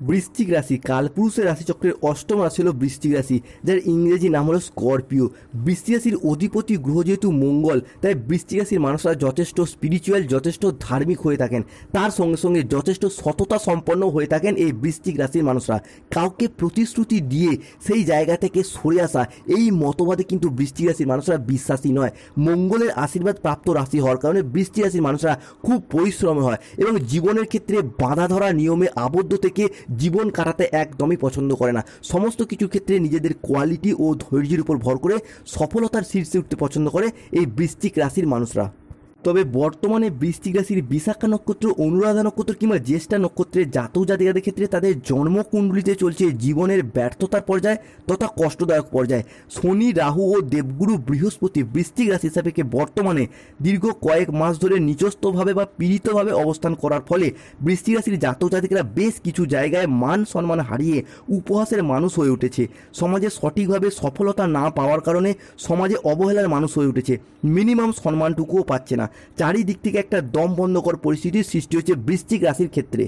বৃশ্চিক রাশি কালপুরুষের রাশিচক্রের অষ্টম রাশি হলো বৃশ্চিক রাশি, যার ইংরেজি নাম হলো স্করপিও। বৃশ্চিক রাশির অধিপতি গ্রহ যেহেতু মঙ্গল, তাই বৃশ্চিক রাশির মানুষরা যথেষ্ট স্পিরিচুয়াল, যথেষ্ট ধার্মিক হয়ে থাকেন। তার সঙ্গে সঙ্গে যথেষ্ট সততা সম্পন্ন হয়ে থাকেন এই বৃশ্চিক রাশির মানুষরা। কাউকে প্রতিশ্রুতি দিয়ে সেই জায়গা থেকে সরে আসা, এই মতবাদে কিন্তু বৃশ্চিক রাশির মানুষরা বিশ্বাসী নয়। মঙ্গলের আশীর্বাদ প্রাপ্ত রাশি হওয়ার কারণে বৃশ্চিক রাশির মানুষরা খুব পরিশ্রমী হয় এবং জীবনের ক্ষেত্রে বাঁধা ধরা নিয়মে আবদ্ধ থেকে জীবন কাটাতে একদমই পছন্দ করে না। সমস্ত কিছু ক্ষেত্রে নিজেদের কোয়ালিটি ও ধৈর্যের উপর ভর করে সফলতার শীর্ষে উঠতে পছন্দ করে এই বৃশ্চিক রাশির মানুষরা। তবে বর্তমানে বৃশ্চিক রাশির বিশাখা নক্ষত্র, অনুরাধা নক্ষত্র কিংবা জ্যেষ্ঠা নক্ষত্রের জাতক জাতিকাদের ক্ষেত্রে তাদের জন্মকুণ্ডলিতে চলছে জীবনের ব্যর্থতার পর্যায় তথা কষ্টদায়ক পর্যায়। শনি, রাহু ও দেবগুরু বৃহস্পতি বৃশ্চিক রাশি হিসাবে বর্তমানে দীর্ঘ কয়েক মাস ধরে নিচস্থভাবে বা পীড়িতভাবে অবস্থান করার ফলে বৃশ্চিক রাশির জাতক জাতিকারা বেশ কিছু জায়গায় মান সম্মান হারিয়ে উপহাসের মানুষ হয়ে উঠেছে। সমাজে সঠিকভাবে সফলতা না পাওয়ার কারণে সমাজে অবহেলার মানুষ হয়ে উঠেছে। মিনিমাম সম্মানটুকুও পাচ্ছে না। চারিদিক থেকে একটা দম বন্ধকর পরিস্থিতির সৃষ্টি হচ্ছে বৃশ্চিক রাশির ক্ষেত্রে।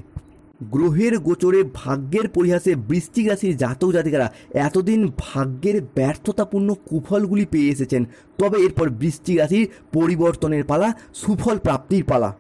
গ্রহের গোচরে ভাগ্যের পরিহাসে বৃশ্চিক রাশির জাতক জাতিকারা এতদিন ভাগ্যের ব্যর্থতাপূর্ণ কুফলগুলি পেয়ে এসেছেন। তবে এরপর বৃশ্চিক রাশির পরিবর্তনের পালা, সুফল প্রাপ্তির পালা।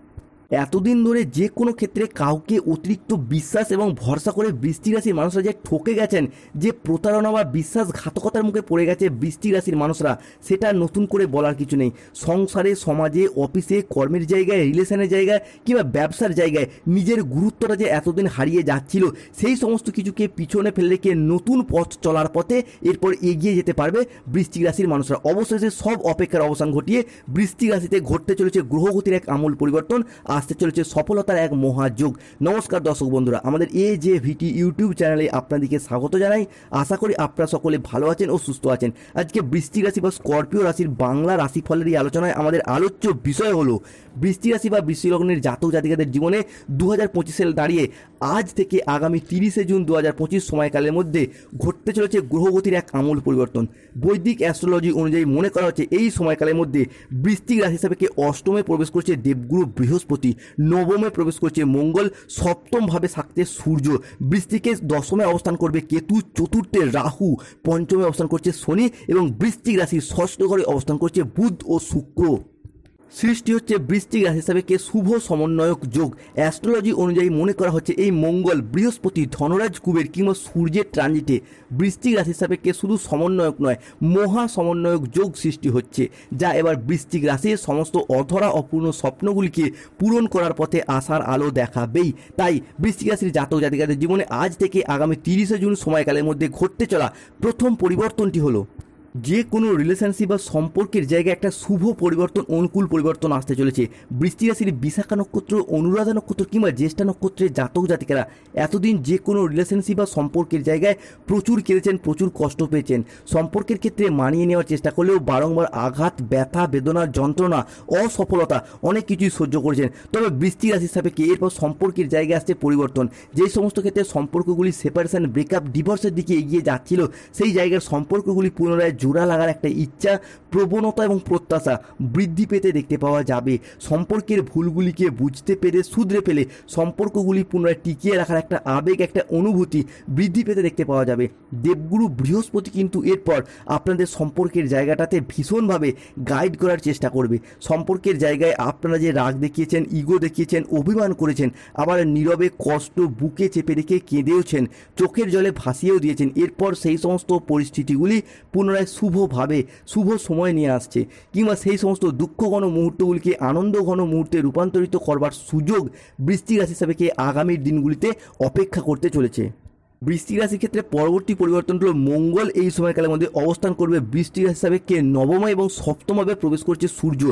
এতদিন ধরে যে কোনো ক্ষেত্রে কাউকে অতিরিক্ত বিশ্বাস এবং ভরসা করে বৃশ্চিক রাশির মানুষরা যে ঠকে গেছেন, যে প্রতারণা বা বিশ্বাসঘাতকতার মুখে পড়ে গেছে বৃশ্চিক রাশির মানুষরা, সেটা নতুন করে বলার কিছু নেই। সংসারে, সমাজে, অফিসে, কর্মের জায়গায়, রিলেশনের জায়গায় কিংবা ব্যবসার জায়গায় নিজের গুরুত্বটা যে এতদিন হারিয়ে যাচ্ছিল, সেই সমস্ত কিছুকে পিছনে ফেলে রেখে নতুন পথ চলার পথে এরপর এগিয়ে যেতে পারবে বৃশ্চিক রাশির মানুষরা। অবশেষে সব অপেক্ষার অবসান ঘটিয়ে বৃশ্চিক রাশিতে ঘটতে চলেছে গ্রহগতির এক আমূল পরিবর্তন, আসতে চলেছে সফলতার এক মহাযোগ। নমস্কার দর্শক বন্ধুরা, আমাদের AJVT ইউটিউব চ্যানেলে আপনাদেরকে স্বাগত জানাই। আশা করি আপনারা সকলে ভালো আছেন ও সুস্থ আছেন। আজকে বৃশ্চিক রাশি বা স্করপিও রাশির বাংলা রাশিফলের এই আলোচনায় আমাদের আলোচ্য বিষয় হলো বৃশ্চিক রাশি বা বৃশ্চিক লগ্নের জাতক জাতিকাদের জীবনে 2025 সালে দাঁড়িয়ে আজ থেকে আগামী 30শে জুন 2025 সময়কালের মধ্যে ঘটতে চলেছে গ্রহগতির এক আমূল পরিবর্তন। বৈদিক অ্যাস্ট্রোলজি অনুযায়ী মনে করা হচ্ছে এই সময়কালের মধ্যে বৃশ্চিক রাশি হিসাবে অষ্টমে প্রবেশ করছে দেবগুরু বৃহস্পতি, নবমে প্রবেশ করছে মঙ্গল, সপ্তম ভাবে থাকছে সূর্য, বৃশ্চিকে দশমে অবস্থান করবে কেতু, চতুর্থে রাহু, পঞ্চমে অবস্থান করছে শনি এবং বৃশ্চিক রাশির ষষ্ঠ ঘরে অবস্থান করছে বুধ ও শুক্র। সৃষ্টি হচ্ছে বৃশ্চিক রাশি হিসাবে শুভ সমন্বয়ক যোগ। অ্যাস্ট্রোলজি অনুযায়ী মনে করা হচ্ছে এই মঙ্গল, বৃহস্পতি, ধনরাজ, কুবের কিংবা সূর্যের ট্রানজিটে বৃশ্চিক রাশি হিসাবে শুধু সমন্বয়ক নয়, মহা সমন্বয়ক যোগ সৃষ্টি হচ্ছে, যা এবার বৃশ্চিক রাশির সমস্ত অধরা অপূর্ণ স্বপ্নগুলিকে পূরণ করার পথে আসার আলো দেখাবেই। তাই বৃশ্চিক রাশির জাতক জাতিকাদের জীবনে আজ থেকে আগামী 30শে জুন সময়কালের মধ্যে ঘটতে চলা প্রথম পরিবর্তনটি হলো যে কোনো রিলেশনশিপ বা সম্পর্কের জায়গায় একটা শুভ পরিবর্তন, অনুকূল পরিবর্তন আসতে চলেছে। বৃশ্চিক রাশির বিশাখা নক্ষত্র, অনুরাধা নক্ষত্র কিংবা জ্যেষ্ঠা নক্ষত্রের জাতক জাতিকারা এতদিন যে কোনো রিলেশনশিপ বা সম্পর্কের জায়গায় প্রচুর কেঁদেছেন, প্রচুর কষ্ট পেয়েছেন। সম্পর্কের ক্ষেত্রে মানিয়ে নেওয়ার চেষ্টা করলেও বারংবার আঘাত, ব্যথা, বেদনা, যন্ত্রণা, অসফলতা অনেক কিছুই সহ্য করেছেন। তবে বৃশ্চিক রাশির সাপেক্ষে এরপর সম্পর্কের জায়গায় আসছে পরিবর্তন। যেই সমস্ত ক্ষেত্রে সম্পর্কগুলি সেপারেশন, ব্রেকআপ, ডিভোর্সের দিকে এগিয়ে যাচ্ছিল, সেই জায়গার সম্পর্কগুলি পুনরায় জোড়া লাগার একটা ইচ্ছা, প্রবণতা এবং প্রত্যাশা বৃদ্ধি পেতে দেখতে পাওয়া যাবে। সম্পর্কের ভুলগুলিকে বুঝতে পেরে শুধরে ফেলে সম্পর্কগুলি পুনরায় টিকিয়ে রাখার একটা আবেগ, একটা অনুভূতি বৃদ্ধি পেতে দেখতে পাওয়া যাবে। দেবগুরু বৃহস্পতি কিন্তু এরপর আপনাদের সম্পর্কের জায়গাটাতে ভীষণভাবে গাইড করার চেষ্টা করবে। সম্পর্কের জায়গায় আপনারা যে রাগ দেখিয়েছেন, ইগো দেখিয়েছেন, অভিমান করেছেন, আবার নীরবে কষ্ট বুকে চেপে রেখে কেঁদেওছেন, চোখের জলে ভাসিয়েও দিয়েছেন, এরপর সেই সমস্ত পরিস্থিতিগুলি পুনরায় শুভভাবে শুভ সময় নিয়ে আসছে, কিংবা সেই সমস্ত দুঃখঘন মুহূর্তগুলিকে আনন্দঘন মুহূর্তে রূপান্তরিত করবার সুযোগ বৃশ্চিক রাশি হিসাবে আগামীর দিনগুলিতে অপেক্ষা করতে চলেছে। বৃশ্চিক রাশির ক্ষেত্রে পরবর্তী পরিবর্তন হলো মঙ্গল এই সময়কালের মধ্যে অবস্থান করবে বৃশ্চিক রাশি হিসাবে নবমে এবং সপ্তমভাবে প্রবেশ করছে সূর্য।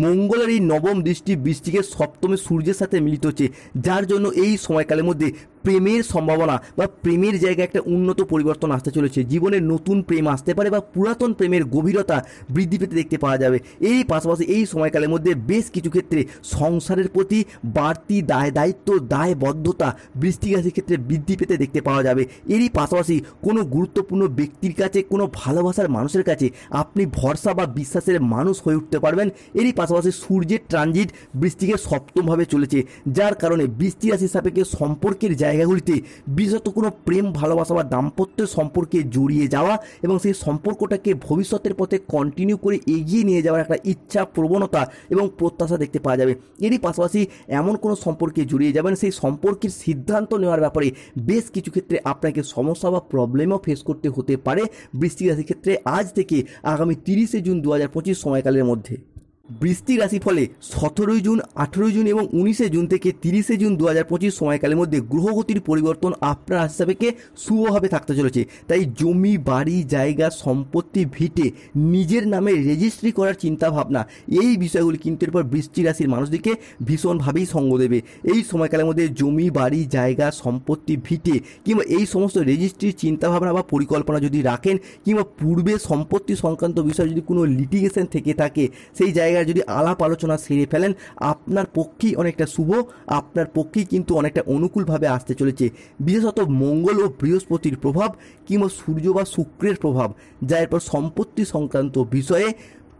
মঙ্গলের এই নবম দৃষ্টি বৃশ্চিকের সপ্তমে সূর্যের সাথে মিলিত হচ্ছে, যার জন্য এই সময়কালের মধ্যে প্রেমের সম্ভাবনা বা প্রেমের জায়গায় একটা উন্নত পরিবর্তন আসতে চলেছে। জীবনে নতুন প্রেম আসতে পারে বা পুরাতন প্রেমের গভীরতা বৃদ্ধি পেতে দেখতে পাওয়া যাবে। এই পাশাপাশি এই সময়কালের মধ্যে বেশ কিছু ক্ষেত্রে সংসারের প্রতি বাড়তি দায়িত্ব, দায়বদ্ধতা বৃশ্চিক রাশির ক্ষেত্রে বৃদ্ধি পেতে দেখতে পাওয়া যাবে। যাবে। এরই পাশাপাশি কোনো গুরুত্বপূর্ণ ব্যক্তির কাছে, কোনো ভালোবাসার মানুষের কাছে আপনি ভরসা বা বিশ্বাসের মানুষ হয়ে উঠতে পারবেন। এরই পাশাপাশি সূর্যের ট্রানজিট বৃশ্চিকের সপ্তমভাবে চলেছে, যার কারণে বৃশ্চিক রাশির সাপেক্ষে সম্পর্কের জায়গাগুলিতে বিশেষত কোনো প্রেম, ভালোবাসা বা দাম্পত্যের সম্পর্কে জড়িয়ে যাওয়া এবং সেই সম্পর্কটাকে ভবিষ্যতের পথে কন্টিনিউ করে এগিয়ে নিয়ে যাওয়ার একটা ইচ্ছা, প্রবণতা এবং প্রত্যাশা দেখতে পাওয়া যাবে। এরই পাশাপাশি এমন কোনো সম্পর্কে জড়িয়ে যাবেন, সেই সম্পর্কের সিদ্ধান্ত নেওয়ার ব্যাপারে বেশ কিছু ক্ষেত্রে আপনাকে সমস্যা বা প্রবলেমও ফেস করতে হতে পারে বৃশ্চিক রাশির ক্ষেত্রে আজ থেকে আগামী 30শে জুন 2025 সময়কালের মধ্যে। বৃশ্চিক রাশি ফলে 17ই জুন, 18ই জুন এবং 19শে জুন থেকে 30শে জুন 2025 সময়কালের মধ্যে গ্রহগতির পরিবর্তন আপনার রাশি সাপেক্ষে শুভভাবে থাকতে চলেছে। তাই জমি, বাড়ি, জায়গা, সম্পত্তি, ভিটে নিজের নামে রেজিস্ট্রি করার চিন্তাভাবনা, এই বিষয়গুলি কিন্তু এরপর বৃশ্চিক রাশির মানুষদিকে ভীষণভাবেই সঙ্গ দেবে। এই সময়কালের মধ্যে জমি, বাড়ি, জায়গা, সম্পত্তি, ভিটে কিংবা এই সমস্ত রেজিস্ট্রির চিন্তাভাবনা বা পরিকল্পনা যদি রাখেন, কিংবা পূর্বে সম্পত্তি সংক্রান্ত বিষয়ে যদি কোনো লিটিগেশন থেকে থাকে, সেই জায়গায় যদি আলাপ আলোচনা সেরে ফেলেন, আপনার পক্ষেই অনেকটা শুভ, আপনার পক্ষেই কিন্তু অনেকটা অনুকূলভাবে আসতে চলেছে। বিশেষত মঙ্গল ও বৃহস্পতির প্রভাব কিংবা সূর্য বা শুক্রের প্রভাব, যা এরপর সম্পত্তি সংক্রান্ত বিষয়ে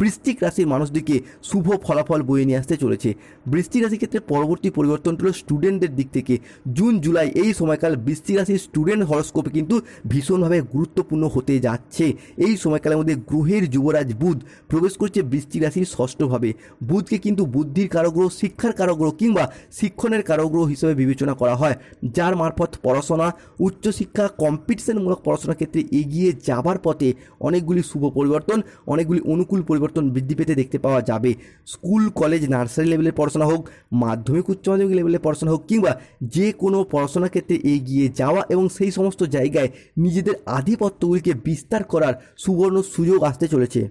বৃশ্চিক রাশির মানুষদিকে শুভ ফলাফল বয়ে নিয়ে আসতে চলেছে। বৃশ্চিক রাশির ক্ষেত্রে পরবর্তী পরিবর্তনটি হলো স্টুডেন্টদের দিক থেকে। জুন জুলাই এই সময়কাল বৃশ্চিক রাশির স্টুডেন্ট হরস্কোপে কিন্তু ভীষণভাবে গুরুত্বপূর্ণ হতে যাচ্ছে। এই সময়কালের মধ্যে গ্রহের যুবরাজ বুধ প্রবেশ করছে বৃশ্চিক রাশির ষষ্ঠভাবে। বুধকে কিন্তু বুদ্ধির কারগ্রহ, শিক্ষার কারগ্রহ কিংবা শিক্ষণের কারগ্রহ হিসেবে বিবেচনা করা হয়, যার মারফত পড়াশোনা, উচ্চশিক্ষা, কম্পিটিশনমূলক পড়াশোনার ক্ষেত্রে এগিয়ে যাবার পথে অনেকগুলি শুভ পরিবর্তন, অনেকগুলি অনুকূল পরিবর্তন বৃদ্ধি পেতে দেখতে পাওয়া যাবে। স্কুল, কলেজ, নার্সারি লেভেলের পড়াশোনা হোক, মাধ্যমিক, উচ্চ মাধ্যমিক লেভেলের পড়াশোনা হোক কিংবা যে কোনো পড়াশোনার ক্ষেত্রে এগিয়ে যাওয়া এবং সেই সমস্ত জায়গায় নিজেদের আধিপত্যগুলিকে বিস্তার করার সুবর্ণ সুযোগ আসতে চলেছে।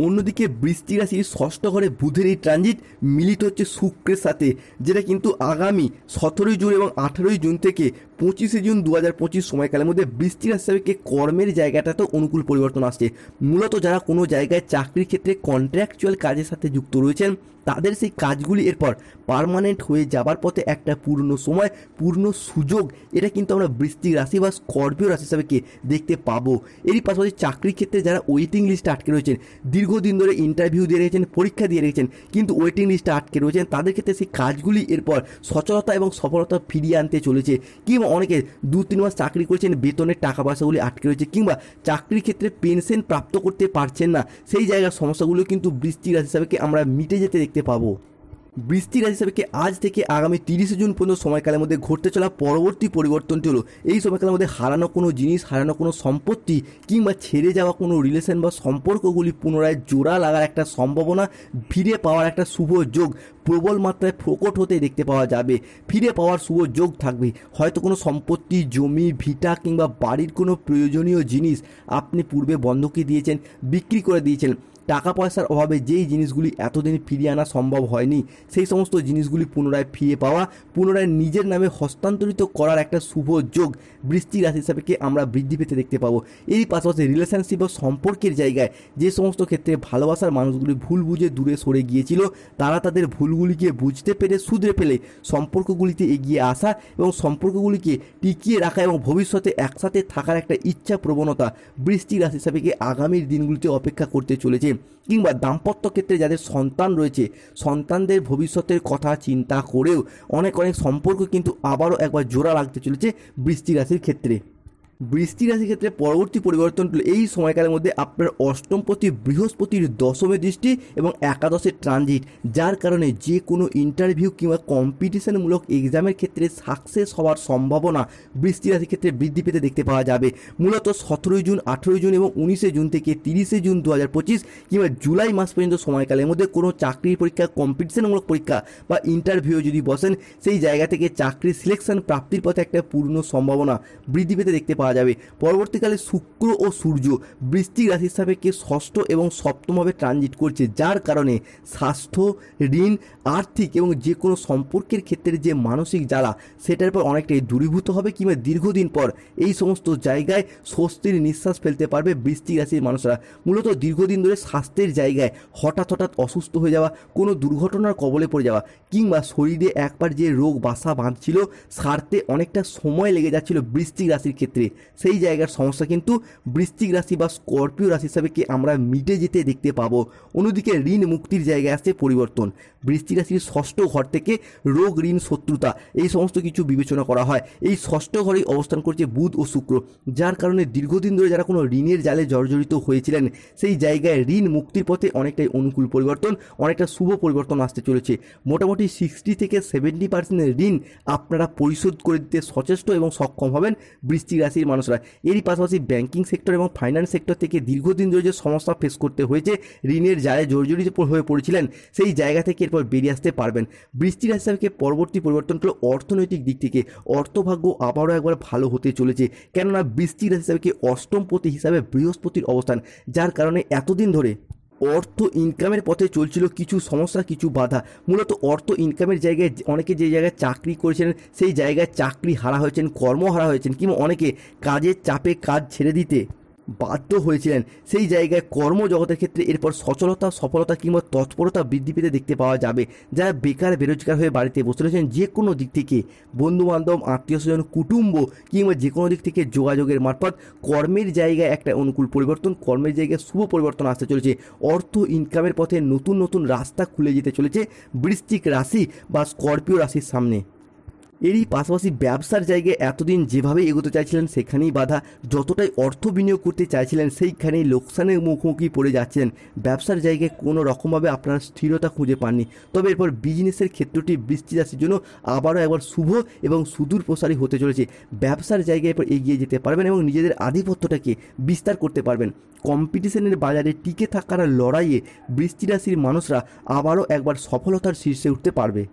অন্যদিকে বৃশ্চিক রাশির ষষ্ঠ ঘরে বুধের এই ট্রানজিট মিলিত হচ্ছে শুক্রের সাথে, যেটা কিন্তু আগামী 17ই জুন এবং 18ই জুন থেকে 25শে জুন 2025 সময়কালের মধ্যে বৃশ্চিক রাশি সাপেক্ষে কর্মের জায়গাটাতেও অনুকূল পরিবর্তন আসছে। মূলত যারা কোনো জায়গায় চাকরির ক্ষেত্রে কন্ট্রাকচুয়াল কাজের সাথে যুক্ত রয়েছেন, তাদের সেই কাজগুলি এরপর পার্মানেন্ট হয়ে যাবার পথে একটা পূর্ণ সময়, পূর্ণ সুযোগ, এটা কিন্তু আমরা বৃশ্চিক রাশি বা স্করপিও রাশি সাপেক্ষে দেখতে পাবো। এরই পাশাপাশি চাকরির ক্ষেত্রে যারা ওয়েটিং লিস্টে আটকে রয়েছেন, দীর্ঘদিন ধরে ইন্টারভিউ দিয়ে রেখেছেন, পরীক্ষা দিয়ে রেখেছেন, কিন্তু ওয়েটিং লিস্টে আটকে রয়েছেন, তাদের ক্ষেত্রে সেই কাজগুলি এরপর সচলতা এবং সফলতা ফিরিয়ে আনতে চলেছে। কিংবা অনেকে 2-3 মাস চাকরি করেছেন, বেতনের টাকা পয়সাগুলি আটকে রয়েছে, কিংবা চাকরির ক্ষেত্রে পেনশন প্রাপ্ত করতে পারছেন না, সেই জায়গার সমস্যাগুলো কিন্তু বৃশ্চিক রাশি সাপেক্ষে আমরা মিটে যেতে দেখতে পাবো। বৃশ্চিক রাশি সাপেক্ষে আজ থেকে আগামী 30শে জুন পর্যন্ত সময়কালের মধ্যে ঘটতে চলা পরবর্তী পরিবর্তনটি হলো এই সময়কালের মধ্যে হারানো কোনো জিনিস, হারানো কোনো সম্পত্তি কিংবা ছেড়ে যাওয়া কোনো রিলেশন বা সম্পর্কগুলি পুনরায় জোড়া লাগার একটা সম্ভাবনা, ফিরে পাওয়ার একটা শুভ যোগ প্রবল মাত্রায় প্রকট হতে দেখতে পাওয়া যাবে। ফিরে পাওয়ার শুভ যোগ থাকবে। হয়তো কোনো সম্পত্তি, জমি, ভিটা কিংবা বাড়ির কোনো প্রয়োজনীয় জিনিস আপনি পূর্বে বন্ধকি দিয়েছেন, বিক্রি করে দিয়েছেন, টাকা পয়সার অভাবে যেই জিনিসগুলি এতদিন ফিরিয়ে আনা সম্ভব হয়নি, সেই সমস্ত জিনিসগুলি পুনরায় ফিরে পাওয়া, পুনরায় নিজের নামে হস্তান্তরিত করার একটা শুভ যোগ বৃশ্চিক রাশি সাপেক্ষে আমরা বৃদ্ধি পেতে দেখতে পাবো। এরই পাশাপাশি রিলেশনশিপ বা সম্পর্কের জায়গায় যে সমস্ত ক্ষেত্রে ভালোবাসার মানুষগুলি ভুল বুঝে দূরে সরে গিয়েছিল, তারা তাদের ভুলগুলিকে বুঝতে পেরে শুধরে ফেলে সম্পর্কগুলিতে এগিয়ে আসা এবং সম্পর্কগুলিকে টিকিয়ে রাখা এবং ভবিষ্যতে একসাথে থাকার একটা ইচ্ছা, প্রবণতা বৃশ্চিক রাশি সাপেক্ষে আগামীর দিনগুলিতে অপেক্ষা করতে চলেছে। কিংবা দাম্পত্য ক্ষেত্রে যাদের সন্তান রয়েছে, সন্তানদের ভবিষ্যতের কথা চিন্তা করেও অনেক সম্পর্ক কিন্তু আবারও একবার জোড়া লাগতে চলেছে বৃশ্চিক রাশির ক্ষেত্রে। বৃশ্চিক রাশির ক্ষেত্রে পরবর্তী পরিবর্তনগুলো এই সময়কালের মধ্যে আপনার অষ্টমপতি বৃহস্পতির দশমে দৃষ্টি এবং একাদশের ট্রানজিট, যার কারণে যে কোনো ইন্টারভিউ কিংবা কম্পিটিশনমূলক এক্সামের ক্ষেত্রে সাকসেস হওয়ার সম্ভাবনা বৃশ্চিক রাশির ক্ষেত্রে বৃদ্ধি পেতে দেখতে পাওয়া যাবে। মূলত 17ই জুন, 18ই জুন এবং 19শে জুন থেকে 30শে জুন 2025 কিংবা জুলাই মাস পর্যন্ত সময়কালের মধ্যে কোনো চাকরির পরীক্ষা, কম্পিটিশনমূলক পরীক্ষা বা ইন্টারভিউ যদি বসেন, সেই জায়গা থেকে চাকরির সিলেকশন প্রাপ্তির পথে একটা পূর্ণ সম্ভাবনা বৃদ্ধি পেতে দেখতে পাওয়া পাওয়া যাবে। পরবর্তীকালে শুক্র ও সূর্য বৃশ্চিক রাশির সাপেক্ষে ষষ্ঠ এবং সপ্তমভাবে ট্রানজিট করছে, যার কারণে স্বাস্থ্য, ঋণ, আর্থিক এবং যে কোনো সম্পর্কের ক্ষেত্রে যে মানসিক জ্বালা সেটার পর অনেকটাই দূরীভূত হবে, কিংবা দীর্ঘদিন পর এই সমস্ত জায়গায় স্বস্তির নিঃশ্বাস ফেলতে পারবে বৃশ্চিক রাশির মানুষরা। মূলত দীর্ঘদিন ধরে স্বাস্থ্যের জায়গায় হঠাৎ অসুস্থ হয়ে যাওয়া, কোনো দুর্ঘটনার কবলে পড়ে যাওয়া, কিংবা শরীরে একবার যে রোগ বাসা বাঁধছিল সারতে অনেকটা সময় লেগে যাচ্ছিল বৃশ্চিক রাশির ক্ষেত্রে, সেই জায়গার সমস্যা কিন্তু বৃশ্চিক রাশি বা স্করপিও রাশি হিসাবে কি আমরা মিটে যেতে দেখতে পাবো। অন্যদিকে ঋণ মুক্তির জায়গায় আসছে পরিবর্তন। বৃশ্চিক রাশির ষষ্ঠ ঘর থেকে রোগ, ঋণ, শত্রুতা এই সমস্ত কিছু বিবেচনা করা হয়। এই ষষ্ঠ ঘরেই অবস্থান করছে বুধ ও শুক্র, যার কারণে দীর্ঘদিন ধরে যারা কোনো ঋণের জালে জর্জরিত হয়েছিলেন সেই জায়গায় ঋণ মুক্তির পথে অনেকটাই অনুকূল পরিবর্তন, অনেকটা শুভ পরিবর্তন আসতে চলেছে। মোটামুটি 60 থেকে 70% ঋণ আপনারা পরিশোধ করে দিতে সচেষ্ট এবং সক্ষম হবেন বৃশ্চিক রাশির মানুষরা। এরই পাশাপাশি ব্যাংকিং সেক্টর এবং ফাইন্যান্স সেক্টর থেকে দীর্ঘদিন ধরে যে সমস্যা ফেস করতে হয়েছে, ঋণের জালে জর্জরিত হয়ে পড়েছিলেন, সেই জায়গা থেকে এরপর বেরিয়ে আসতে পারবেন। বৃশ্চিক রাশি হিসাবে পরবর্তী পরিবর্তন হলো অর্থনৈতিক দিক থেকে অর্থভাগ্য আবারও একবার ভালো হতে চলেছে, কেননা বৃশ্চিক রাশি হিসাবে অষ্টমপতি হিসাবে বৃহস্পতির অবস্থান, যার কারণে এতদিন ধরে অর্থ ইনকামের পথে চলছিল কিছু সমস্যা, কিছু বাধা। মূলত অর্থ ইনকামের জায়গায় অনেকে যে জায়গায় চাকরি করেছিলেন সেই জায়গায় চাকরি হারা হয়েছেন, কর্ম হারা হয়েছেন, কিংবা অনেকে কাজের চাপে কাজ ছেড়ে দিতে বাধ্য হয়েছিলেন, সেই জায়গায় কর্মজগতের ক্ষেত্রে এরপর সচলতা, সফলতা কিংবা তৎপরতা বৃদ্ধি পেতে দেখতে পাওয়া যাবে। যারা বেকার বেরোজগার হয়ে বাড়িতে বসে রয়েছেন, যে কোনো দিক থেকে বন্ধুবান্ধব, আত্মীয় স্বজন, কুটুম্ব কিংবা যে কোনো দিক থেকে যোগাযোগের মারফত কর্মের জায়গায় একটা অনুকূল পরিবর্তন, কর্মের জায়গায় শুভ পরিবর্তন আসতে চলেছে। অর্থ ইনকামের পথে নতুন নতুন রাস্তা খুলে যেতে চলেছে বৃশ্চিক রাশি বা স্করপিও রাশির সামনে। এরই পাশাপাশি ব্যবসার জায়গায় এতদিন যেভাবে এগোতে চাইছিলেন সেখানেই বাধা, যতটাই অর্থ বিনিয়োগ করতে চাইছিলেন সেইখানেই লোকসানের মুখোমুখি পড়ে যাচ্ছেন। ব্যবসার জায়গায় কোনো রকমভাবে আপনারা স্থিরতা খুঁজে পাননি। তবে এরপর বিজনেসের ক্ষেত্রটি বৃশ্চিক রাশির জন্য আবারও একবার শুভ এবং সুদূর প্রসারী হতে চলেছে। ব্যবসার জায়গায় এরপর এগিয়ে যেতে পারবেন এবং নিজেদের আধিপত্যটাকে বিস্তার করতে পারবেন। কম্পিটিশনের বাজারে টিকে থাকার লড়াইয়ে বৃশ্চিক রাশির মানুষরা আবারও একবার সফলতার শীর্ষে উঠতে পারবে।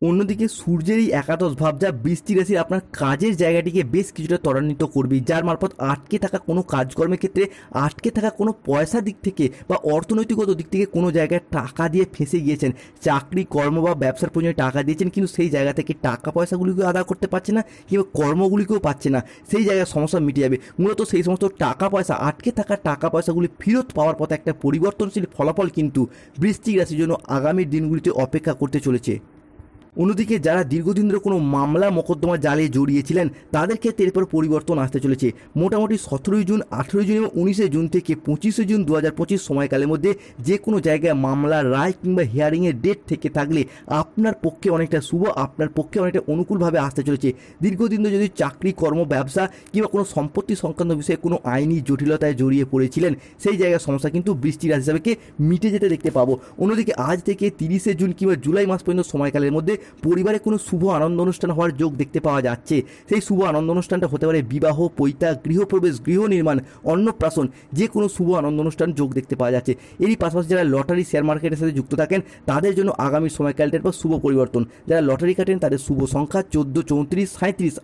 অন্যদিকে সূর্যের এই একাদশ ভাব যা বৃশ্চিক রাশির আপনার কাজের জায়গাটিকে বেশ কিছুটা ত্বরান্বিত করবে, যার মারফত আটকে থাকা কোনো কাজকর্মের ক্ষেত্রে, আটকে থাকা কোনো পয়সার দিক থেকে বা অর্থনৈতিকগত দিক থেকে কোনো জায়গায় টাকা দিয়ে ফেঁসে গিয়েছেন, চাকরি, কর্ম বা ব্যবসার প্রয়োজনে টাকা দিয়েছেন কিন্তু সেই জায়গা থেকে টাকা পয়সাগুলিকেও আদা করতে পারছে না কিংবা কর্মগুলিকেও পাচ্ছে না, সেই জায়গায় সমস্যা মিটে যাবে। মূলত সেই সমস্ত টাকা পয়সা, আটকে থাকা টাকা পয়সাগুলি ফেরত পাওয়ার পথে একটা পরিবর্তনশীল ফলাফল কিন্তু বৃশ্চিক রাশির জন্য আগামী দিনগুলিতে অপেক্ষা করতে চলেছে। অন্যদিকে যারা দীর্ঘদিন ধরে কোনো মামলা মোকদ্দমা জালে জড়িয়েছিলেন তাদের ক্ষেত্রে এরপর পরিবর্তন আসতে চলেছে। মোটামুটি 17 জুন, 18 জুন এবং 19 জুন থেকে 25 জুন 2025 সময়কালের মধ্যে যে কোনো জায়গায় মামলার রায় কিংবা হিয়ারিংয়ের ডেট থেকে থাকলে আপনার পক্ষে অনেকটা শুভ, আপনার পক্ষে অনেকটা অনুকূলভাবে আসতে চলেছে। দীর্ঘদিন ধরে যদি চাকরি, কর্ম, ব্যবসা কিংবা কোনো সম্পত্তি সংক্রান্ত বিষয়ে কোনো আইনি জটিলতায় জড়িয়ে পড়েছিলেন সেই জায়গার সমস্যা কিন্তু বৃশ্চিক রাশি হিসাবে মিটে যেতে দেখতে পাবো। অন্যদিকে আজ থেকে 30 জুন কিংবা জুলাই মাস পর্যন্ত সময়কালের মধ্যে পরিবারে কোনো শুভ আনন্দ অনুষ্ঠান হওয়ার যোগ দেখতে পাওয়া যাচ্ছে। সেই শুভ আনন্দ অনুষ্ঠানটা হতে পারে বিবাহ, পৈতা, গৃহপ্রবেশ, গৃহ নির্মাণ, অন্নপ্রাশন, যে কোনো শুভ আনন্দ অনুষ্ঠান যোগ দেখতে পাওয়া যাচ্ছে। এরই পাশাপাশি যারা লটারি, শেয়ার মার্কেটের সাথে যুক্ত থাকেন তাদের জন্য আগামী সময়কালটার পর শুভ পরিবর্তন। যারা লটারি কাটেন তাদের শুভ সংখ্যা 14, 34, 37,